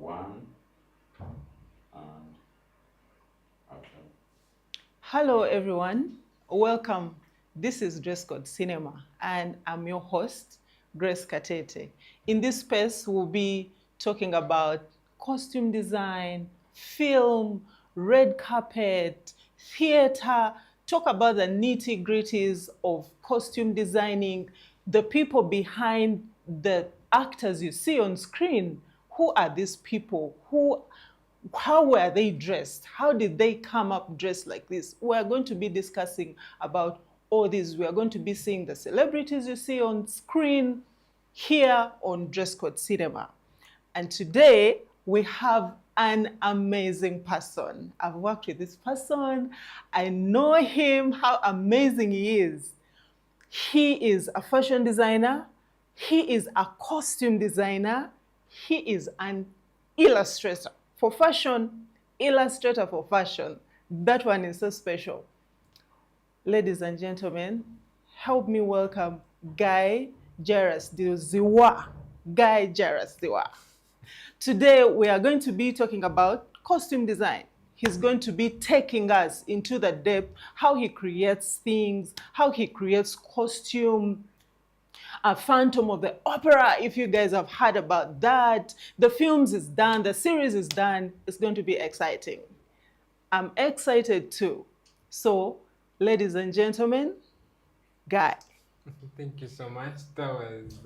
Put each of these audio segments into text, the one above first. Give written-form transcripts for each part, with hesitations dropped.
One and action. Hello, everyone. Welcome. This is Dress Code Cinema, and I'm your host, Grace Katete. In this space, we'll be talking about costume design, film, red carpet, theater, talk about the nitty gritties of costume designing, the people behind the actors you see on screen. Who are these people? How were they dressed? How did they come up dressed like this? We're going to be discussing about all this. We are going to be seeing the celebrities you see on screen here on Dress Code Cinema. And today we have an amazing person. I've worked with this person. I know him, how amazing he is. He is a fashion designer. He is a costume designer. He is an illustrator for fashion, illustrator for fashion. That one is so special. Ladies and gentlemen, help me welcome Jairus Zziwa. Jairus Zziwa. Today we are going to be talking about costume design. He's going to be taking us into the depth, how he creates things, how he creates costume, a Phantom of the Opera, if you guys have heard about that. The films is done, the series is done. It's going to be exciting. I'm excited too. So, ladies and gentlemen, Guy. Thank you so much. That was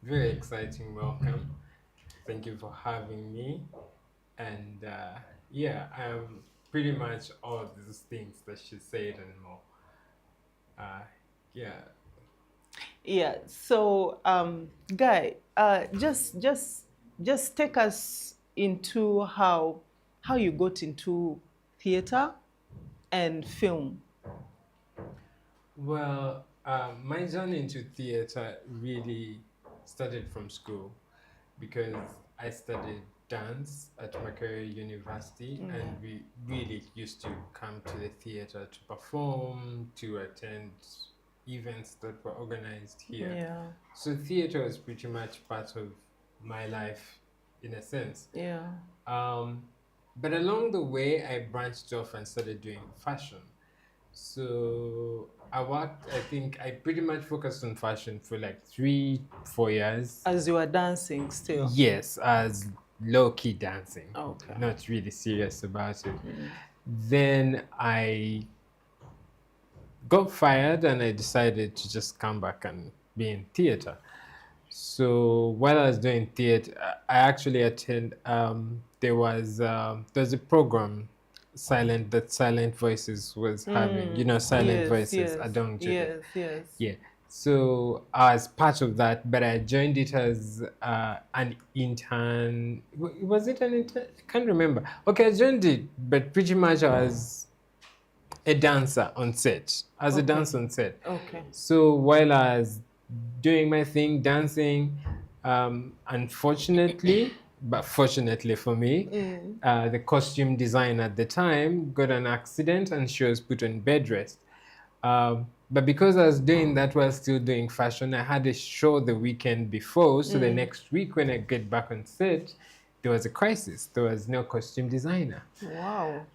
very exciting. Welcome. Thank you for having me. And yeah, I'm pretty much all of these things that she said and more. Yeah. Yeah. So, Guy, just take us into how you got into theater and film. Well, my journey into theater really started from school because I studied dance at Makerere University, and we really used to come to the theater to perform, to attend events that were organized here. Yeah. So theater was pretty much part of my life in a sense. Yeah. But along the way, I branched off and started doing fashion. So I think I pretty much focused on fashion for like 3-4 years. As you were dancing still. Yes, as low-key dancing. Okay. Not really serious about it. Then I got fired and I decided to just come back and be in theater. So while I was doing theater, I actually there was a program Silent Voices was having, Silent Voices, I don't do it. Yes. Yeah. So as part of that, but I joined it as an intern. Was it an intern? I can't remember. Okay, I joined it, but pretty much I was a dancer on set. A dancer on set. Okay. So while I was doing my thing, dancing, unfortunately, but fortunately for me, the costume designer at the time got an accident and she was put on bed rest. But because I was doing that while still doing fashion, I had a show the weekend before. So the next week when I get back on set, there was a crisis. There was no costume designer. Wow.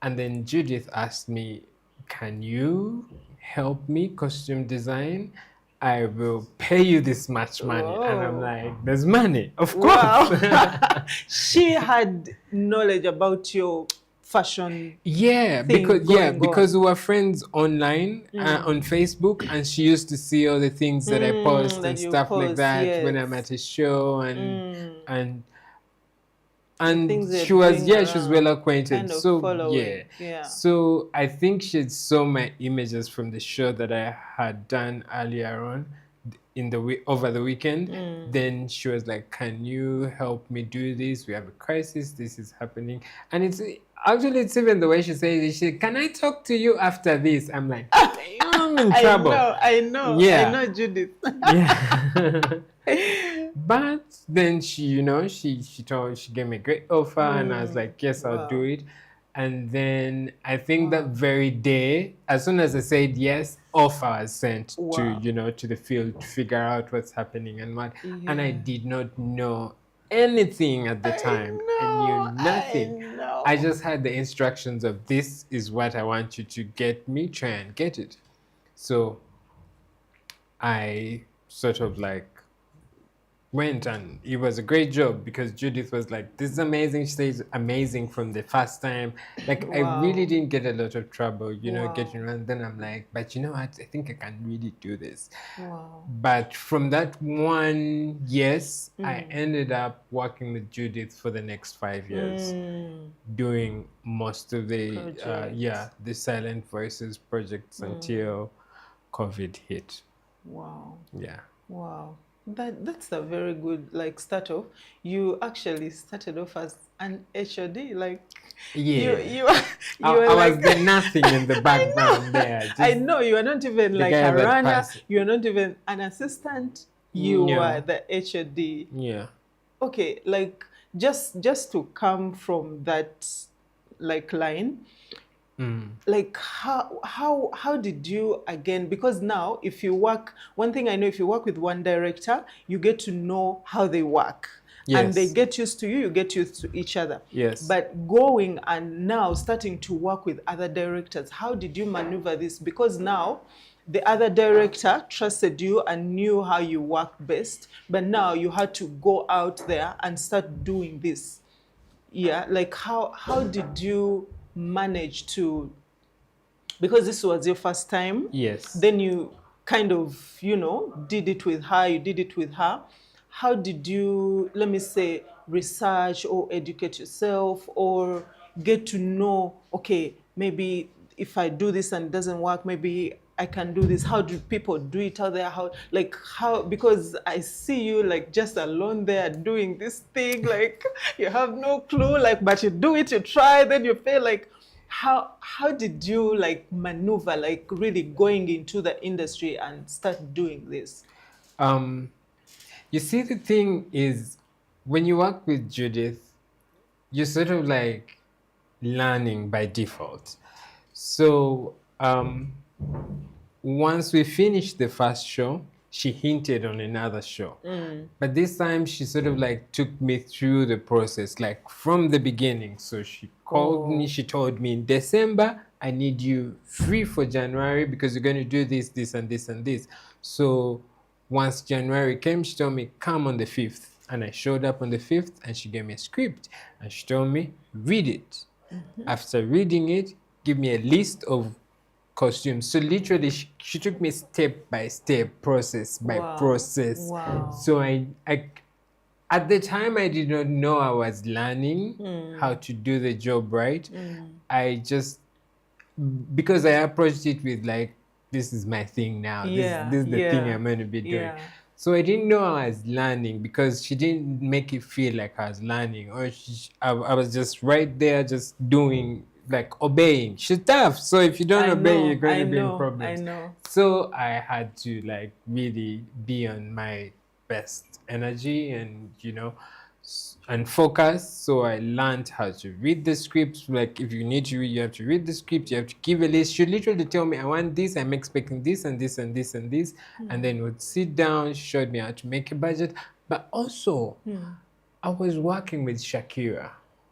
And then Judith asked me, can you help me costume design? I will pay you this much money. Whoa. And I'm like, there's money, of course. Wow. She had knowledge about your fashion. Yeah, thing because we were friends online on Facebook, and she used to see all the things that I post that and you stuff like post, that when yes. I'm at a show and things they're she was doing she was around, well acquainted. kind of So following, yeah. So I think she saw my images from the show that I had done earlier on over the weekend. Then she was like, can you help me do this? We have a crisis, this is happening. And it's even the way she says it. She said, can I talk to you after this? I'm like, I'm in trouble. I know Yeah. I know Judith. Yeah. But then she gave me a great offer, and I was like, yes, I'll do it. And then I think that very day, as soon as I said yes, offer was sent to the field to figure out what's happening and what. And I did not know anything at the time. I knew nothing. I know. I just had the instructions of this is what I want you to get me, try and get it. So I sort of like went, and it was a great job because Judith was like, this is amazing. She says amazing from the first time. Like I really Wow. didn't get a lot of trouble, you know, Wow. getting around. Then I'm like, but you know what? I think I can really do this. Wow. But from that one, yes, I ended up working with Judith for the next 5 years, doing most of the Projects. the Silent Voices projects until COVID hit. Wow. Yeah. Wow. That's a very good like start off. You actually started off as an HOD, like Yeah. you I were was like the nothing in the background there. Just I know you are not even like guy a that runner, passed. you are not even an assistant, you No. were the HOD. Yeah. Okay, like just to come from that like line, like how did you again, because now if you work, one thing I know, if you work with one director, you get to know how they work. And they Yes. get used to you get used to each other. Yes. But going and now starting to work with other directors, how did you maneuver this? Because now the other director trusted you and knew how you work best, but now you had to go out there and start doing this. Yeah, like how did you manage to, because this was your first time, Yes. then you kind of, you know, did it with her, you did it with her. How did you, let me say, research or educate yourself or get to know, okay, maybe if I do this and it doesn't work, maybe I can do this. How do people do it out there? How, because I see you like just alone there doing this thing, like you have no clue, like, but you do it, you try, then you fail, like, how did you like maneuver, like really going into the industry and start doing this? You see, the thing is, when you work with Judith, you're sort of like learning by default. So once we finished the first show, she hinted on another show. But this time she sort of like took me through the process, like from the beginning. So she called me, she told me in December, I need you free for January because you're going to do this, this, and this, and this. So once January came, she told me, come on the 5th. And I showed up on the 5th and she gave me a script and she told me, read it. After reading it, give me a list of costumes. So literally she took me step by step, process by process. Wow. So I at the time I did not know I was learning how to do the job right. I just, because I approached it with like, this is my thing now. This is the thing I'm going to be doing. So I didn't know I was learning because she didn't make it feel like I was learning, or I was just right there just doing, like obeying. She's tough, so if you don't obey, you're going to be in problems. I know. So I had to like really be on my best energy and, you know, and focus. So I learned how to read the script. Like if you need to read, you have to read the script, you have to give a list. She literally tell me, I want this, I'm expecting this and this and this and this. And then would sit down, she showed me how to make a budget. But also, I was working with Shakira.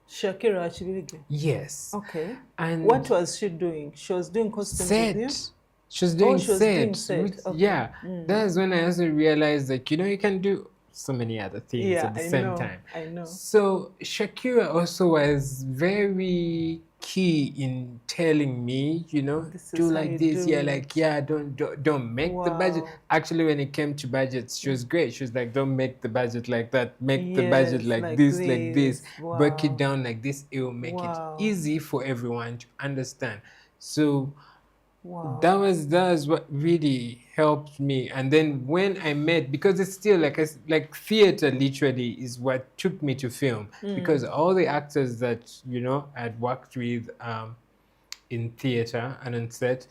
Shakira Achibirige. Yes. Okay. And what was she doing? She was doing costumes with you? She was doing she was doing set. Okay. Yeah. That's when I also realized, like, you know, you can do so many other things at the same time. I know. So Shakira also was very key in telling me, you know, do like this. Yeah, like, yeah, don't make the budget. Actually, when it came to budgets, she was great. She was like, don't make the budget like that. Make the budget like this. Break it down like this. It will make it easy for everyone to understand. So that was what really helped me. And then when I met, because it's still like theater literally is what took me to film, because all the actors that, you know, I'd worked with in theater and on set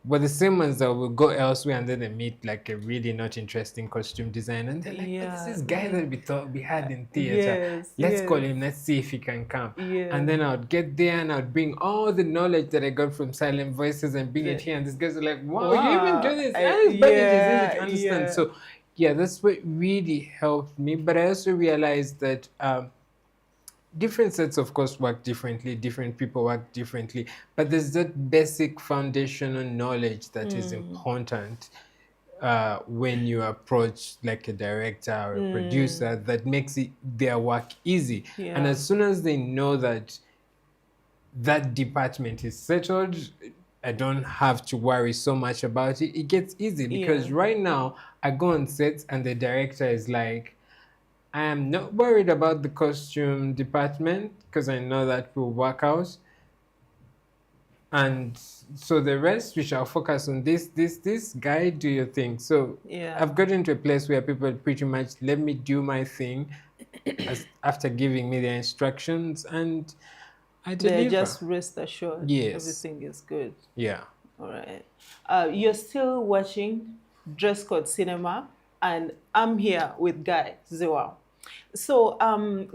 were the same ones that would go elsewhere and then they meet like a really not interesting costume designer and they're like, but this is guy that we thought we had in theater. Let's call him, let's see if he can come. And then I would get there and I would bring all the knowledge that I got from Silent Voices and bring it here, and these guys are like, wow, you even do this. This budget is easy to understand. So yeah, that's what really helped me. But I also realized that different sets of course work differently, different people work differently, but there's that basic foundational knowledge that is important when you approach like a director or a producer, that makes their work easy. And Yeah. as soon as they know that that department is settled, I don't have to worry so much about it. It gets easy because Yeah. right now I go on set and the director is like, I am not worried about the costume department because I know that will work out. And so the rest we shall focus on this guy, do your thing. So Yeah. I've gotten to a place where people pretty much let me do my thing after giving me the instructions, and I They're deliver. just rest assured Yes. everything is good. Yeah. All right. You're still watching Dress Code Cinema, and I'm here with Guy Zziwa. So,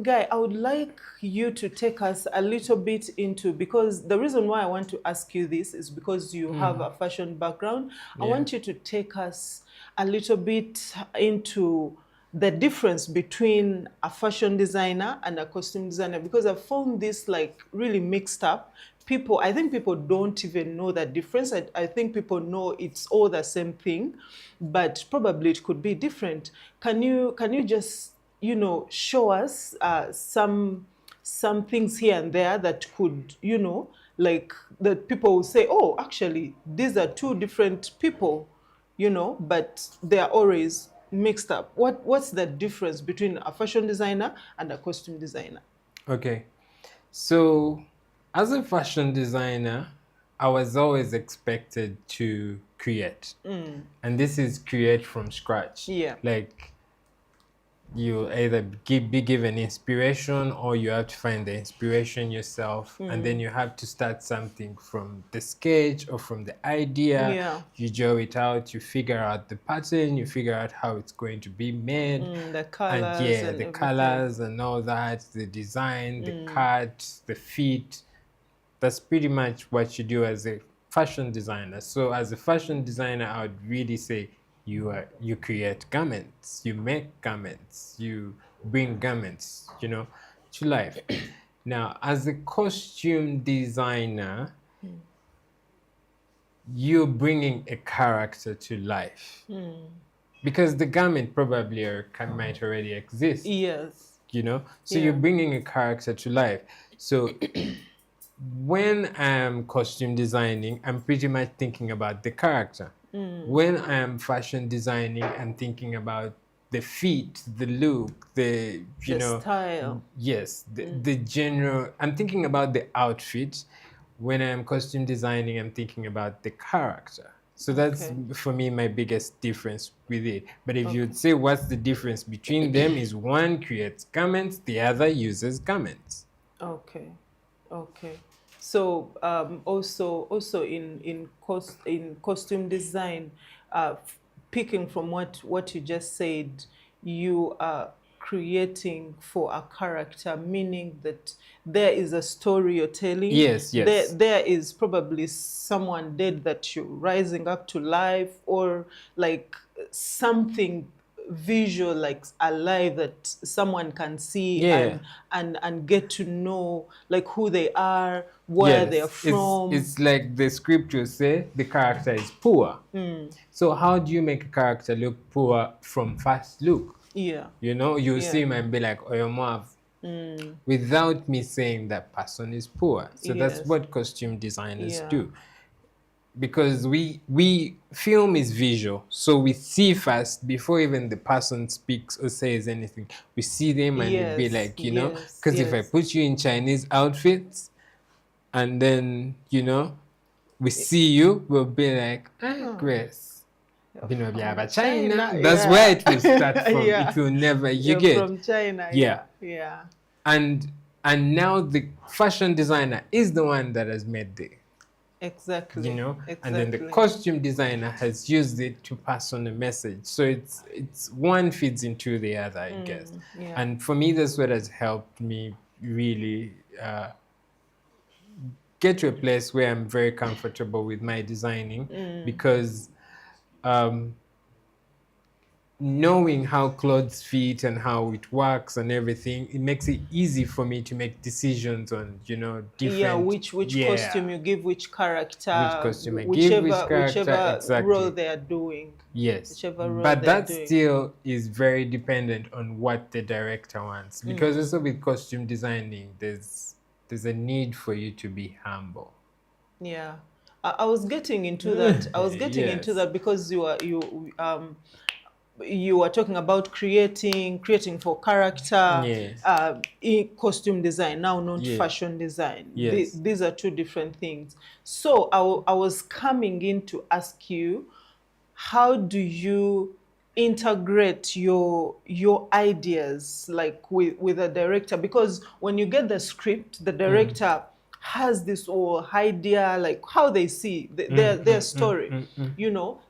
Guy, I would like you to take us a little bit into, because the reason why I want to ask you this is because you have a fashion background. I Yeah. want you to take us a little bit into the difference between a fashion designer and a costume designer, because I found this like really mixed up. I think people don't even know that difference. I think people know it's all the same thing, but probably it could be different. Can you just show us some things here and there that could, like that people will say, oh, actually, these are two different people, but they are always mixed up. What's the difference between a fashion designer and a costume designer? Okay. So as a fashion designer, I was always expected to create. And this is create from scratch. Yeah. Like you either be given inspiration or you have to find the inspiration yourself, and then you have to start something from the sketch or from the idea. Yeah. You draw it out, you figure out the pattern, you figure out how it's going to be made, The and colors yeah, and the everything. colors and all that, the design, the cut, the fit. That's pretty much what you do as a fashion designer. So as a fashion designer, I would really say you create garments, you make garments, you bring garments, to life. Now, as a costume designer, you're bringing a character to life because the garment probably might already exist. Yes. So Yeah. you're bringing a character to life. So when I'm costume designing, I'm pretty much thinking about the character. When I'm fashion designing, I'm thinking about the fit, the look, the style. yes, the general. I'm thinking about the outfit. When I'm costume designing, I'm thinking about the character. So that's Okay. for me my biggest difference with it. But if you'd say what's the difference between them, is one creates garments, the other uses garments. Okay. Okay. So also in costume design, picking from what you just said, you are creating for a character, meaning that there is a story you're telling. Yes, yes. There is probably someone dead that you're rising up to life, or like something visual, like alive, that someone can see Yeah. and get to know like who they are, where they're Yes, from. it's like the scriptures say the character is poor. So how do you make a character look poor from first look? Yeah. You Yeah. see him and be like, oh, you have, without me saying that person is poor. So that's Yes. what costume designers Yeah. do. Because we film is visual, so we see first before even the person speaks or says anything. We see them and it be Yes. like, Yes. because if I Yes. put you in Chinese outfits and then we see you, we'll be like, Grace, China. That's yeah. where it will start from. Yeah. It will never, you You're get. from China. Yeah. Yeah. And now the fashion designer is the one that has made the, Exactly. and then the Exactly. costume designer has used it to pass on a message. So it's one feeds into the other, I guess. Yeah. And for me, that's what has helped me really get to a place where I'm very comfortable with my designing, because knowing how clothes fit and how it works and everything, it makes it easy for me to make decisions on, different. Yeah, which costume you give which character, Which costume I give which character, whichever exactly. role they are doing. Yes, whichever role but they're that doing. still is very dependent on what the director wants, because also with costume designing, there's a need for you to be humble. Yeah, I was getting into that. I was getting Yes. into that because you were talking about creating for character, Yes. in costume design, now not Yes. fashion design. Yes. These are two different things. So I was coming in to ask you, how do you integrate your ideas, like with a director? Because when you get the script, the director has this whole idea, like how they see their story,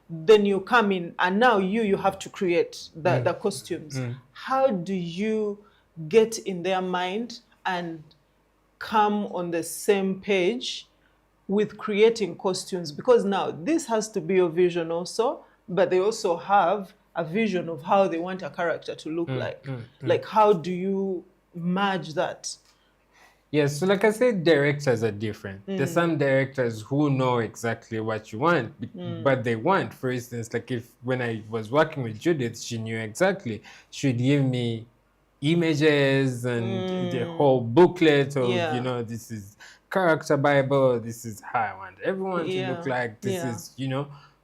then you come in and now you have to create the costumes. How do you get in their mind and come on the same page with creating costumes? Because now this has to be your vision also, but they also have a vision of how they want a character to look like. Like, how do you merge that? Yes, so like I said, directors are different. There's some directors who know exactly what you want, but they want, for instance, like when I was working with Judith, she knew exactly. She'd give me images and the whole booklet of, this is character Bible, this is how I want everyone to look like, this is,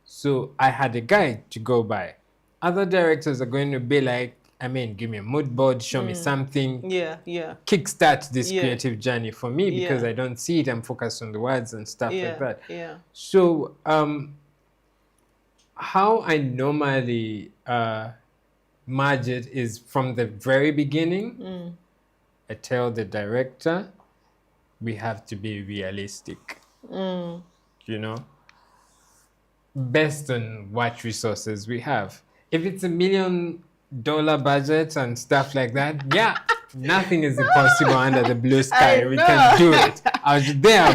so I had a guide to go by. Other directors are going to be like, give me a mood board, show me something. Kickstart this creative journey for me, because I don't see it. I'm focused on the words and stuff like that. So how I normally merge it is from the very beginning. I tell the director, we have to be realistic, based on what resources we have. If it's $1 million budget and stuff like that, nothing is impossible under the blue sky. We can do it. I'll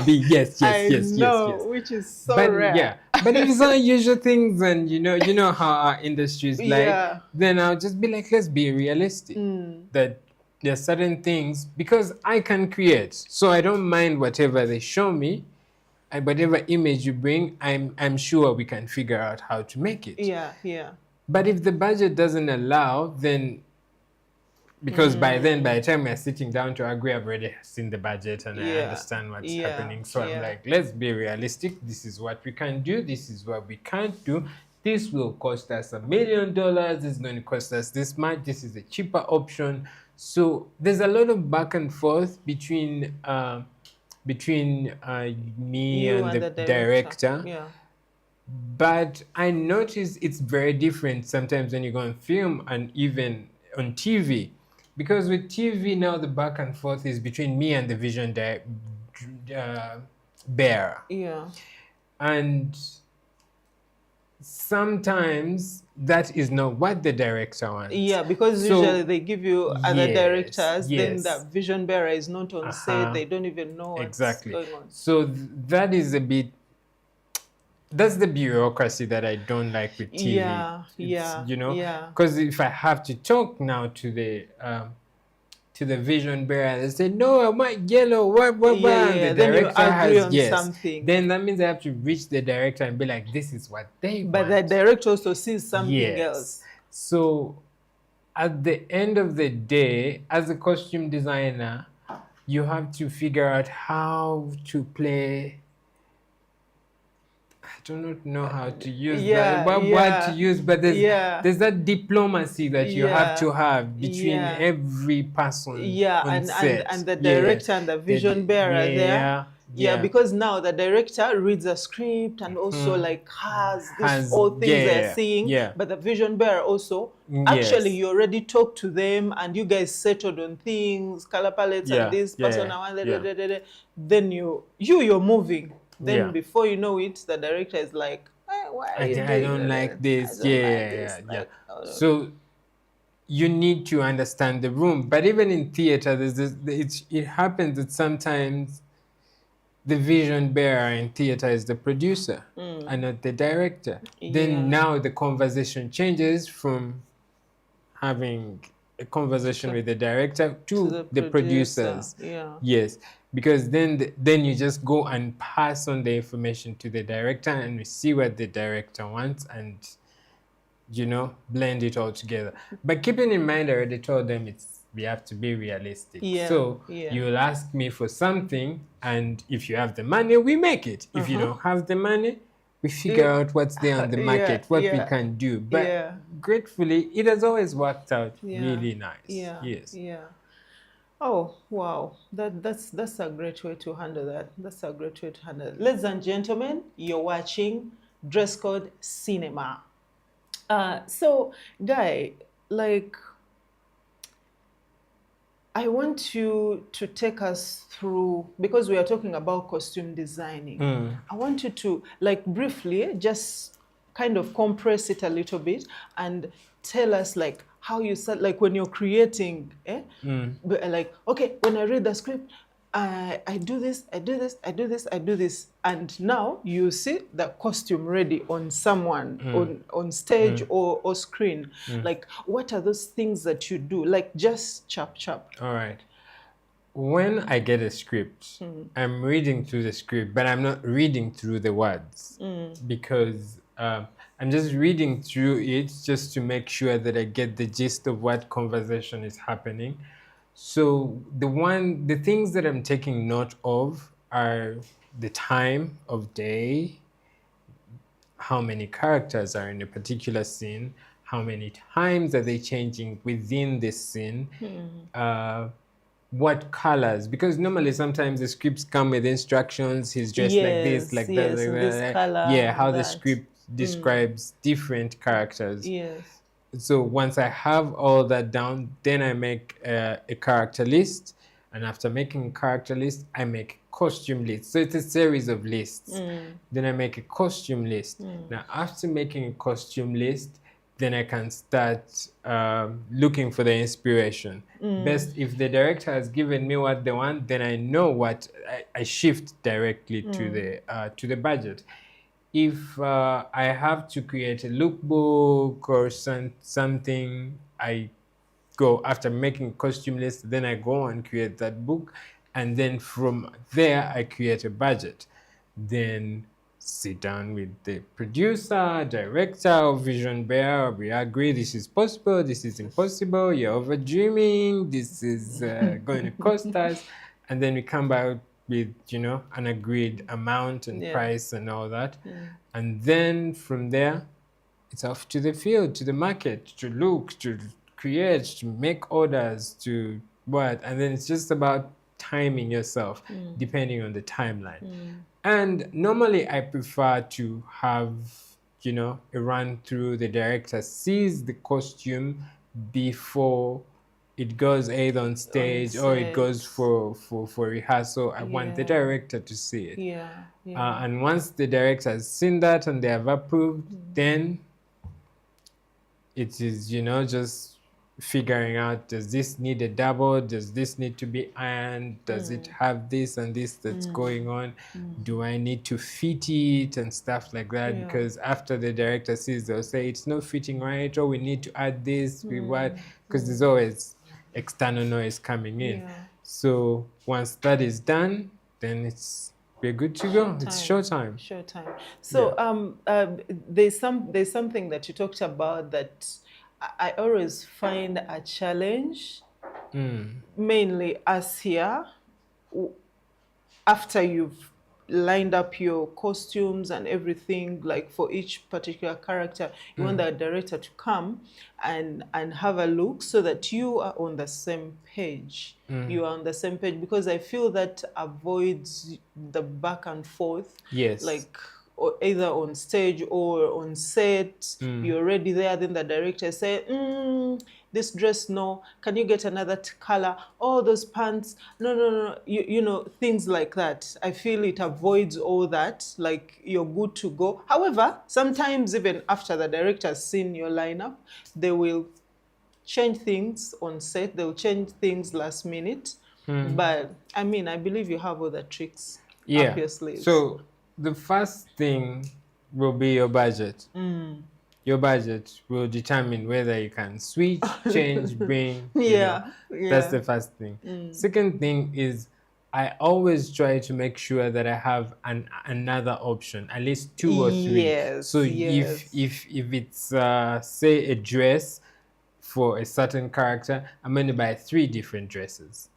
be yes, which is so rare. Yeah, but if it's unusual things, and you know how our industry is like, then I'll just be like, let's be realistic. That there are certain things, because I can create, so I don't mind whatever they show me. Whatever image you bring, I'm sure we can figure out how to make it. But if the budget doesn't allow, then, because by the time we're sitting down to agree, I've already seen the budget and I understand what's happening. So I'm like, let's be realistic. This is what we can do. This is what we can't do. This will cost us $1 million. This is going to cost us this much. This is a cheaper option. So there's a lot of back and forth between me and the director. But I notice it's very different sometimes when you go on film and even on TV. Because with TV now, the back and forth is between me and the vision bearer. And sometimes that is not what the director wants. Because usually they give you other directors, then the vision bearer is not on set. They don't even know what's going on. So that is a bit, that's the bureaucracy that I don't like with TV. Because if I have to talk now to the vision bearer, they say, no, I want yellow, what, and the director has something. Then that means I have to reach the director and be like, this is what they want. But the director also sees something else. So at the end of the day, as a costume designer, you have to figure out how to play. I do not know how to use that, what to use, but there's that diplomacy that you have to have between every person on set. And the director and the vision bearer there. Because now the director reads a script and also has all things they're seeing, but the vision bearer also, actually you already talked to them and you guys settled on things, color palettes and this person, then you're moving. Then before you know it, the director is like, why are you doing I don't like this. So you need to understand the room. But even in theater, it happens that sometimes the vision bearer in theater is the producer and not the director. Then now the conversation changes from having a conversation with the director to the producer. producers. Yeah. Yes, because then you just go and pass on the information to the director, and we see what the director wants, and blend it all together. But keeping in mind, I already told them we have to be realistic. Yeah, So yeah. you'll ask me for something, and if you have the money, we make it. If you don't have the money, we figure out what's there on the market, what we can do. But gratefully, it has always worked out really nice. Yeah. Yes. Yeah. Oh, wow. That's a great way to handle that. That's a great way to handle it. Ladies and gentlemen, you're watching Dress Code Cinema. So, Guy, like, I want you to take us through, because we are talking about costume designing. I want you to, like, briefly just kind of compress it a little bit and tell us, like, how you start, like, when you're creating, like, okay, when I read the script, I do this, I do this, I do this, I do this. And now you see the costume ready on someone on stage or screen. Like, what are those things that you do? Like, just chop. All right. When I get a script, I'm reading through the script, but I'm not reading through the words because I'm just reading through it just to make sure that I get the gist of what conversation is happening. So the things that I'm taking note of are the time of day, how many characters are in a particular scene, how many times are they changing within this scene, what colors, because normally sometimes the scripts come with instructions, he's dressed like this, like that, like this color, yeah, how that. the script describes different characters. Yes. So once I have all that down, then I make a character list. And after making a character list, I make a costume list. So it's a series of lists. Then I make a costume list. Now, after making a costume list, then I can start looking for the inspiration. Best, if the director has given me what they want, then I know what I shift directly to the budget. If I have to create a lookbook or something, I go after making a costume list, then I go and create that book, and then from there I create a budget. Then sit down with the producer, director, or vision bearer. We agree this is possible, this is impossible, you're over dreaming, this is going to cost us, and then we come back with an agreed amount and price and all that. And then from there it's off to the field, to the market, to look, to create, to make orders, to what, and then it's just about timing yourself depending on the timeline. And normally I prefer to have a run through. The director sees the costume before it goes either on stage or it goes for rehearsal. I want the director to see it. And once the director has seen that and they have approved, then it is just figuring out, does this need a double, does this need to be ironed, does it have this and this that's going on, do I need to fit it and stuff like that, because after the director sees, they'll say it's not fitting right, or we need to add this, we what, because there's always external noise coming in. So once that is done, then we're good to go. It's showtime. So there's something that you talked about that I always find a challenge, mainly us here, after you've lined up your costumes and everything, like for each particular character, you want the director to come and have a look so that you are on the same page. You are on the same page, because I feel that avoids the back and forth. Yes. Like, or either on stage or on set, you're already there, then the director say, this dress, no, can you get another color? Oh, those pants, no, things like that. I feel it avoids all that, like you're good to go. However, sometimes even after the director has seen your lineup, they will change things on set, they'll change things last minute. But I mean, I believe you have all the tricks up your sleeves. So the first thing will be your budget. your budget will determine whether you can switch, change, bring, Yeah, That's yeah. the first thing. Second thing is I always try to make sure that I have another option, at least 2 or 3. Yes, So yes. if it's say a dress for a certain character, I'm going to buy 3 different dresses.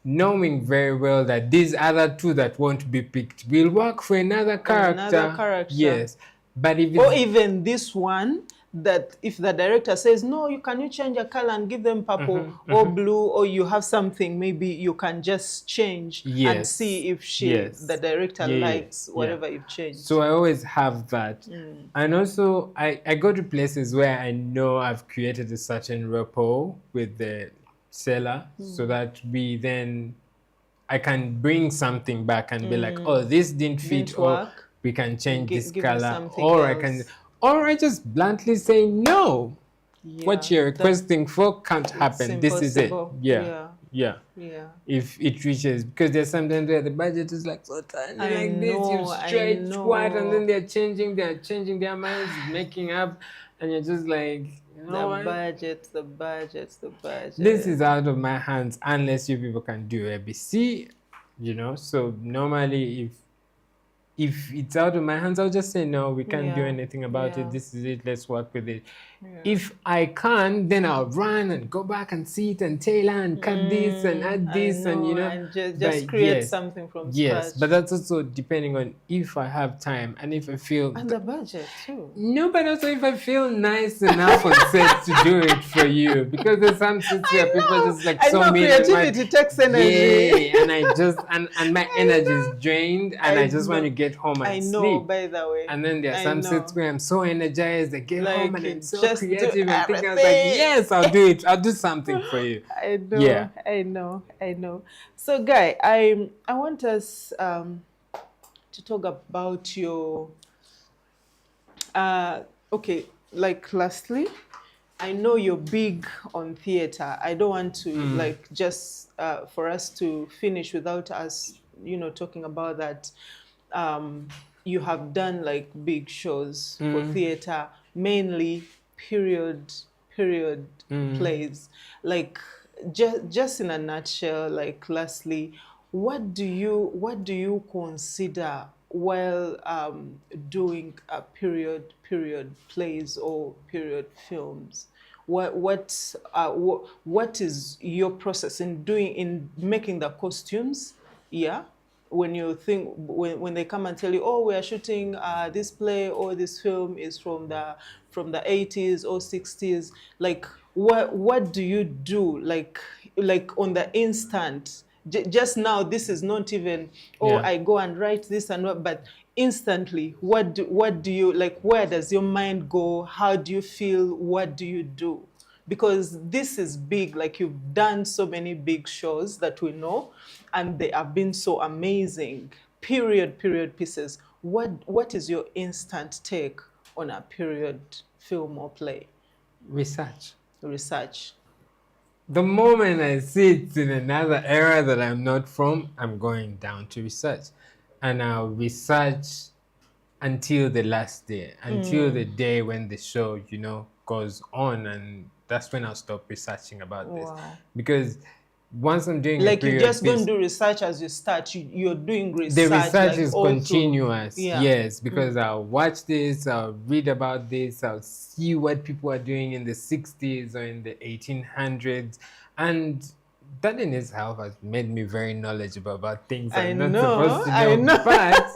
Knowing very well that these other 2 that won't be picked will work for another character. Another character. Yes. But if Or it's, even this one, that if the director says, no, you change a color and give them purple or blue, or you have something, maybe you can just change and Yes. see if Yes. the director Yeah, likes whatever you've changed. so I always have that. And also I go to places where I know I've created a certain rapport with the seller, so that I can bring something back and be like, oh, this didn't fit, Didn't or work. we can change this give me color, something or else. I just bluntly say no. Yeah, What you're requesting for can't happen. This is it. impossible. Yeah. Yeah. If it reaches, because there's sometimes where the budget is like so tiny, I like this, know, you I stretch what, and know. then they're changing their minds, making up, and you're just like, The what? budget. This is out of my hands unless you people can do ABC, So normally, if it's out of my hands, I'll just say no, we can't do Yeah, anything about yeah. it. This is it. Let's work with it. Yeah. If I can, then I'll run and go back and see it and tailor and cut this and add this, I know, and and just but create yes, something from Yes, scratch. but that's also depending on if I have time and if I feel. And the budget too. No, but also if I feel nice enough on set to do it for you, because there's some sets where people just like I so know, mean. creativity takes energy. Yeah, and I just and my energy is drained, and I just want know. to get home and I know, sleep. by the way. And then there are I some know. sets where I'm so energized, I get home and I'm so just do creative and think I was like, everything. yes, I'll do it. I'll do something for you. I know. Yeah. I know. So, Guy, I want us to talk about your. Okay, like lastly, I know you're big on theater. I don't want to like just for us to finish without us, talking about that. You have done like big shows for theater, mainly period plays. Like just in a nutshell, like lastly, what do you consider while doing a period plays or period films? What is your process in making the costumes? Yeah, when you think when they come and tell you, oh, we are shooting this play or this film is from the 80s or 60s, like what do you do, like on the instant? Just now, this is not even, I go and write this and what, but instantly, what do you, like, where does your mind go? How do you feel? What do you do? Because this is big, like you've done so many big shows that we know, and they have been so amazing. Period pieces. What is your instant take on a period film or play? Research. The moment I see it in another era that I'm not from, I'm going down to research. And I'll research until the last day, until the day when the show, goes on. And that's when I'll stop researching about this. Because once I'm doing like a period you just piece, don't do research as you start, you're doing research. the research like is all continuous. through. Yeah. Yes, because I'll watch this, I'll read about this, I'll see what people are doing in the 60s or in the 1800s, and that in itself has made me very knowledgeable about things I'm not supposed to know. I know. But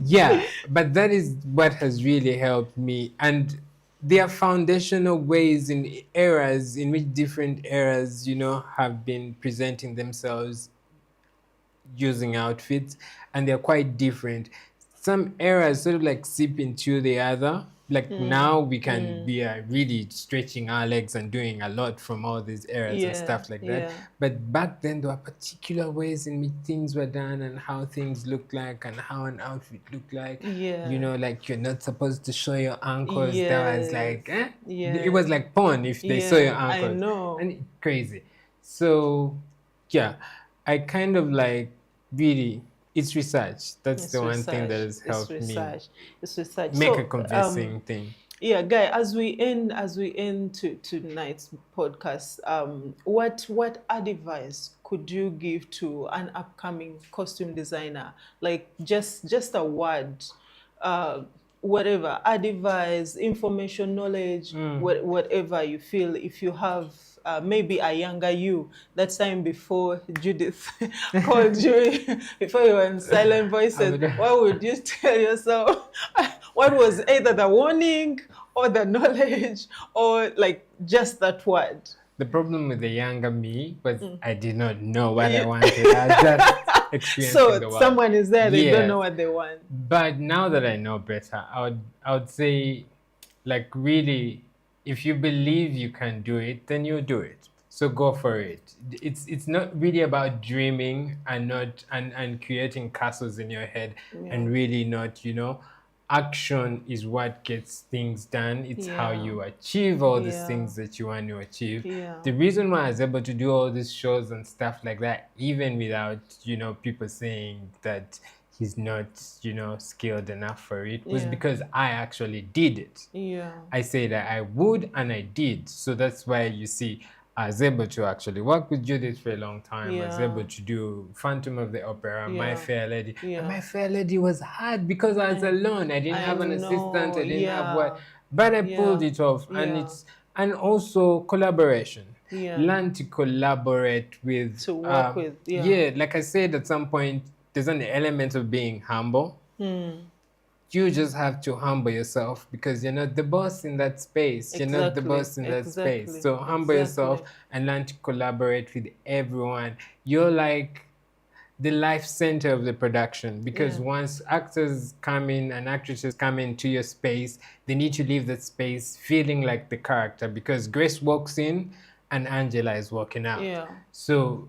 yeah, but that is what has really helped me. And there are foundational ways in eras in which different eras, have been presenting themselves using outfits, and they're quite different. Some eras sort of like seep into the other. Like now we can be really stretching our legs and doing a lot from all these eras and stuff like that. But back then there were particular ways in which things were done and how things looked like and how an outfit looked like. Like you're not supposed to show your ankles. That was like, it was like porn if they saw your ankles. I know. And it's crazy. So yeah, I kind of like really, it's research. That's the one thing that has helped me It's research. make a convincing thing. Yeah, Guy, as we end tonight's podcast, what advice could you give to an upcoming costume designer? Like just a word, uh, whatever advice, information, knowledge, whatever you feel. If you have maybe a younger you, that time before Judith called you, before you were in silent I voices, would- what would you tell yourself? What was either the warning or the knowledge or like just that word? The problem with the younger me was I did not know what I You- wanted. I was just experiencing the So world. someone is there, they don't Yes. know what they want. But now that I know better, I would say, like, really, if you believe you can do it, then you do it. So go for it. It's not really about dreaming and not and creating castles in your head and really not, action is what gets things done. It's how Yeah. you achieve all these Yeah. things that you want to achieve. Yeah. The reason why I was able to do all these shows and stuff like that, even without, people saying that he's not, skilled enough for it, was Yeah. because I actually did it. Yeah. I said that I would and I did. So that's why you see I was able to actually work with Judith for a long time. I was Yeah. able to do Phantom of the Opera, My Yeah. Fair Lady. Yeah. And My Fair Lady was hard because I was alone. I didn't have an assistant. I didn't have what. Yeah. But I Yeah. pulled it off. And Yeah. and also collaboration. Yeah. Learn to collaborate with. To work with, yeah. Yeah, like I said at some point, there's an element of being humble. You just have to humble yourself because you're not the boss in that space. You're not the Exactly, boss in that exactly, space. So humble yourself exactly. and learn to collaborate with everyone. You're like the life center of the production because Yeah. once actors come in and actresses come into your space, they need to leave that space feeling like the character because Grace walks in and Angela is walking out. Yeah. So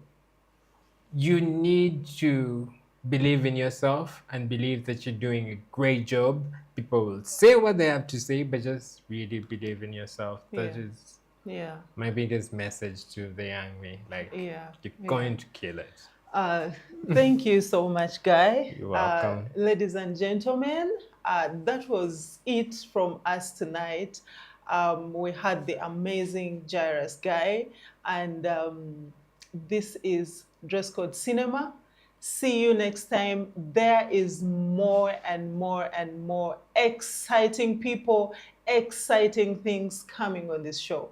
you need to believe in yourself and believe that you're doing a great job. People will say what they have to say, but just really believe in yourself. That Yeah. is Yeah. my biggest message to the young me. Like, Yeah. you're Yeah. going to kill it. Thank you so much, Guy. You're welcome. Ladies and gentlemen, that was it from us tonight. We had the amazing Jairus Guy, and this is Dress Code Cinema. See you next time. There is more and more and more exciting people, exciting things coming on this show.